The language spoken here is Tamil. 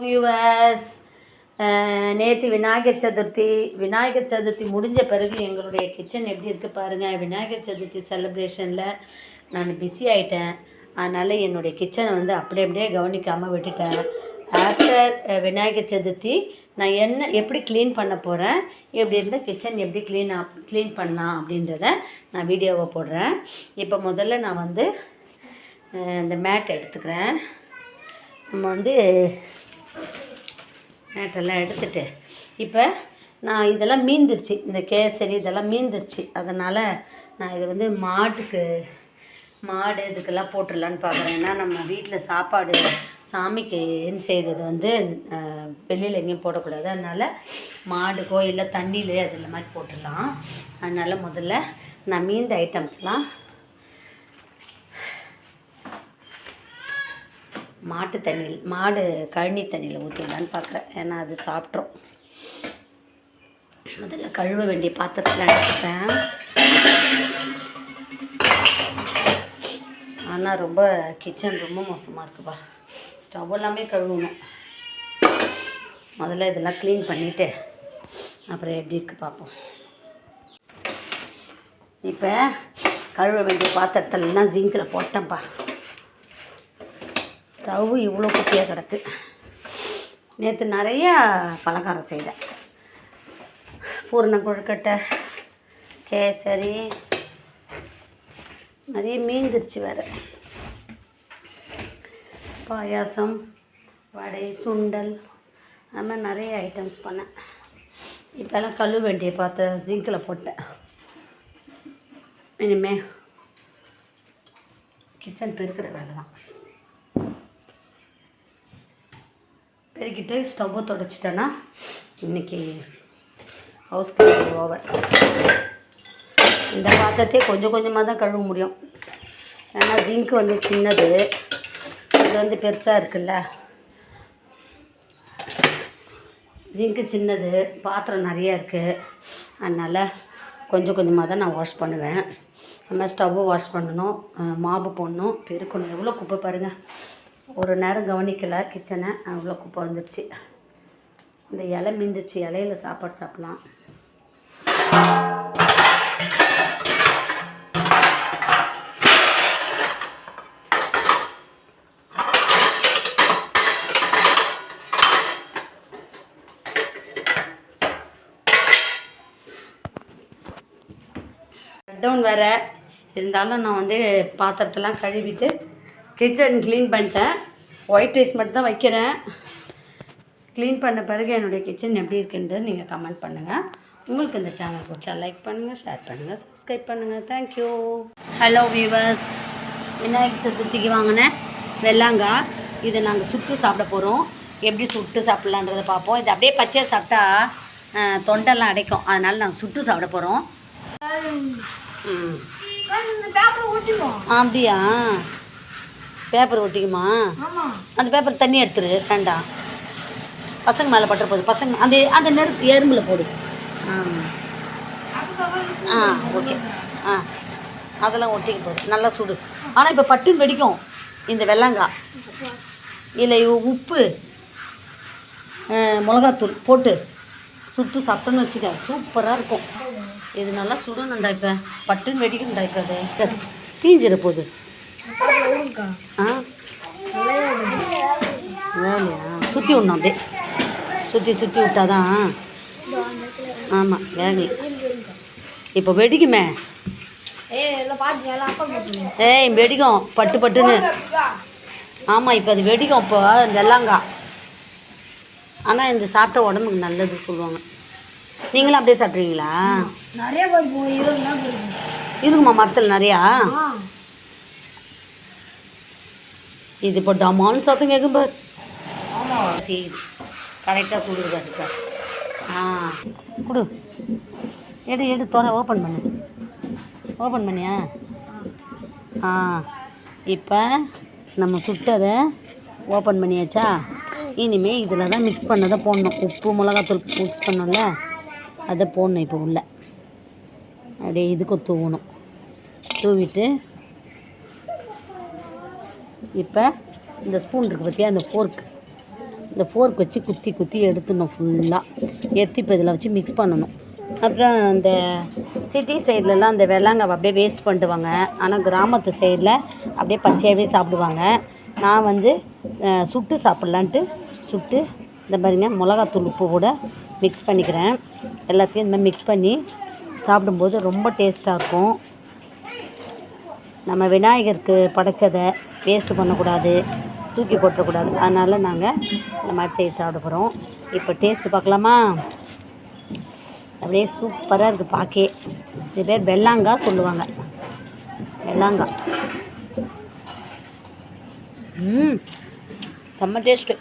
வியூவர்ஸ், நேற்று விநாயகர் சதுர்த்தி முடிஞ்ச பிறகு எங்களுடைய கிச்சன் எப்படி இருக்குது பாருங்கள். விநாயகர் சதுர்த்தி செலிப்ரேஷனில் நான் பிஸி ஆகிட்டேன். அதனால் என்னுடைய கிச்சனை வந்து அப்படியே கவனிக்காமல் விட்டுட்டேன். ஆஃப்டர் விநாயகர் சதுர்த்தி நான் எப்படி க்ளீன் பண்ண போகிறேன், எப்படி இருந்தால் கிச்சன் எப்படி க்ளீன் பண்ணலாம் அப்படின்றத நான் வீடியோவை போடுறேன். இப்போ முதல்ல நான் வந்து இந்த மேட் எடுத்துக்கிறேன். நம்ம வந்து மேட்டெல்லாம் எடுத்துகிட்டு இப்போ நான் இதெல்லாம் மீந்துருச்சு, இந்த கேசரி இதெல்லாம் மீந்துருச்சு. அதனால் நான் இதை வந்து மாடு இதுக்கெல்லாம் போட்டுடலான்னு பார்க்குறேன். ஏன்னா நம்ம வீட்டில் சாப்பாடு சாமிக்கு செய்தது வந்து வெளியில் எங்கேயும் போடக்கூடாது. அதனால் மாடுக்கோ இல்லை தண்ணியிலே அதில் மாதிரி போட்டுடலாம். அதனால் முதல்ல நான் மீந்த ஐட்டம்ஸ்லாம் மாடு கழனி தண்ணியில் ஊற்றிடலான்னு பார்க்குறேன். ஏன்னா அது சாப்பிட்றோம். முதல்ல கழுவ வேண்டிய பாத்திரத்தில் எடுத்துப்பேன். ஆனால் கிச்சன் ரொம்ப மோசமாக இருக்குப்பா. ஸ்டவ் எல்லாமே கழுவணும். முதல்ல இதெல்லாம் க்ளீன் பண்ணிவிட்டு அப்புறம் எப்படி இருக்குது பார்ப்போம். இப்போ கழுவ வேண்டிய பாத்திரத்துலலாம் ஜிங்கில் போட்டேன்ப்பா. ஸ்டவ் இவ்வளோ குட்டியாக கிடக்கு. நேற்று நிறையா பலகாரம் செய்தேன். பூரண கொழுக்கட்டை, கேசரி, நிறைய மீந்துருச்சு வேறு. பாயாசம், வடை, சுண்டல், அது மாதிரி நிறைய ஐட்டம்ஸ் பண்ணேன். இப்போல்லாம் கழுவ வேண்டிய பாத்திரம் ஜிங்கில் போட்டேன். இனிமேல் கிச்சன் பெருக்கிற வேலை தான். பெருக்கிட்டு ஸ்டவ்வை தொடச்சிட்டேன்னா இன்றைக்கி ஹவுஸ் கிளீனிங் ஓவர். இந்த பாத்திரத்தையே கொஞ்சமாக தான் கழுவ முடியும். ஏன்னா ஜிங்க் வந்து சின்னது, இது வந்து பெருசாக இருக்குல்ல. ஜிங்க்கு சின்னது, பாத்திரம் நிறையா இருக்குது. அதனால் கொஞ்சமாக தான் நான் வாஷ் பண்ணுவேன். நம்ம ஸ்டவ்வை வாஷ் பண்ணணும், மாவு போடணும், பெருக்கணும். எவ்வளோ குப்பை பாருங்கள். ஒரு நேரம் கவனிக்கலை கிச்சனை, அவ்வளோ குப்பை வந்துடுச்சு. இந்த இலை மீந்துச்சு. இலையில் சாப்பாடு சாப்பிட்லாம். ஷட்டவுன் வேறு இருந்தாலும் நான் வந்து பாத்திரத்தெல்லாம் கழுவிட்டு கிச்சன் க்ளீன் பண்ணிட்டேன். ஒயிட் ரைஸ் மட்டும் தான் வைக்கிறேன். க்ளீன் பண்ண பிறகு என்னுடைய கிச்சன் எப்படி இருக்குன்றது நீங்கள் கமெண்ட் பண்ணுங்கள். உங்களுக்கு இந்த சேனல் பிடிச்சா லைக் பண்ணுங்கள், ஷேர் பண்ணுங்கள், சப்ஸ்கிரைப் பண்ணுங்கள். தேங்க்யூ. ஹலோ வியூவர்ஸ், விநாயகர் சதுர்த்திக்கு வாங்கினேன் வெள்ளாங்காய். இதை நாங்கள் சுட்டு சாப்பிட போகிறோம். எப்படி சுட்டு சாப்பிட்லான்றதை பார்ப்போம். இது அப்படியே பச்சையாக சாப்பிட்டா தொண்டெல்லாம் அடைக்கும். அதனால் நாங்கள் சுட்டு சாப்பிட போகிறோம். அப்படியா? பேப்பர் ஒட்டிக்குமா? அந்த பேப்பர் தண்ணி எடுத்துரு, வேண்டாம். பசங்க மேலே பட்டுற போகுது. பசங்க அந்த நெருப்பு எறும்பில் போடு. ஓகே. அதெல்லாம் ஒட்டிக்க போகுது. நல்லா சுடு. ஆனால் இப்போ பட்டுன்னு வெடிக்கும் இந்த வெள்ளங்காய். இல்லை உப்பு, மிளகாத்தூள் போட்டு சுட்டு சாப்பிட்டோன்னு வச்சுக்க, சூப்பராக இருக்கும். இது நல்லா சுடணுண்டா. இப்போ பட்டுன்னு வெடிக்கணுண்டா. இப்போ அது தீஞ்சிட போகுது. வேலையா? சுற்றி விடணும். அப்படியே சுற்றி விட்டாதான். ஆமாம், வேகலை. இப்போ வெடிக்குமே. வெடிக்கும் பட்டுன்னு. ஆமாம், இப்போ அது வெடிக்கும். இப்போ வெள்ளாங்காய். ஆனால் இந்த சாப்பிட்ட உடம்புக்கு நல்லது சொல்லுவாங்க. நீங்களும் அப்படியே சாப்பிட்றீங்களா? நிறைய இருக்குமா மரத்தில் நிறையா? இது இப்போ டமான்னு சத்தம் கேட்கும் பார். கரெக்டாக சுடுது பாருக்கா. கொடு, எடு தோற ஓப்பன் பண்ணியா? இப்போ நம்ம சுட்டதை ஓப்பன் பண்ணியாச்சா? இனிமேல் இதில் தான் மிக்ஸ் பண்ணதை போடணும். உப்பு மிளகாத்தூள் மிக்ஸ் பண்ணோம்ல, அதை போடணும். இப்போ உள்ள அப்படியே இதுக்கும் தூவணும். தூவிட்டு இப்போ இந்த ஸ்பூன் இருக்குது பார்த்தியா, இந்த ஃபோர்க் இந்த ஃபோர்க் வச்சு குத்தி குத்தி எடுத்துடணும் ஃபுல்லாக. எடுத்து இப்போ இதில் வச்சு மிக்ஸ் பண்ணணும். அப்புறம் இந்த சிட்டி சைட்லலாம் அந்த வெள்ளாங்காவை அப்படியே வேஸ்ட் பண்ணிடுவாங்க. ஆனால் கிராமத்து சைடில் அப்படியே பச்சையாகவே சாப்பிடுவாங்க. நான் வந்து சுட்டு சாப்பிட்லான்ட்டு சுட்டு இந்த மாதிரிங்க மிளகாத்தூள் உப்பு கூட மிக்ஸ் பண்ணிக்கிறேன். எல்லாத்தையும் இந்த மாதிரி மிக்ஸ் பண்ணி சாப்பிடும்போது ரொம்ப டேஸ்ட்டாக இருக்கும். நம்ம விநாயகருக்கு படைச்சதை வேஸ்ட்டு பண்ணக்கூடாது, தூக்கி போட்டுறக்கூடாது. அதனால் நாங்கள் இந்த மாதிரி செய்து சாப்பிட போகிறோம். இப்போ டேஸ்ட்டு பார்க்கலாமா? அப்படியே சூப்பராக இருக்குது பார்க்கே. இது பேர் வெள்ளாங்காய் சொல்லுவாங்க. வெள்ளாங்காய் செம்ம டேஸ்ட்டு.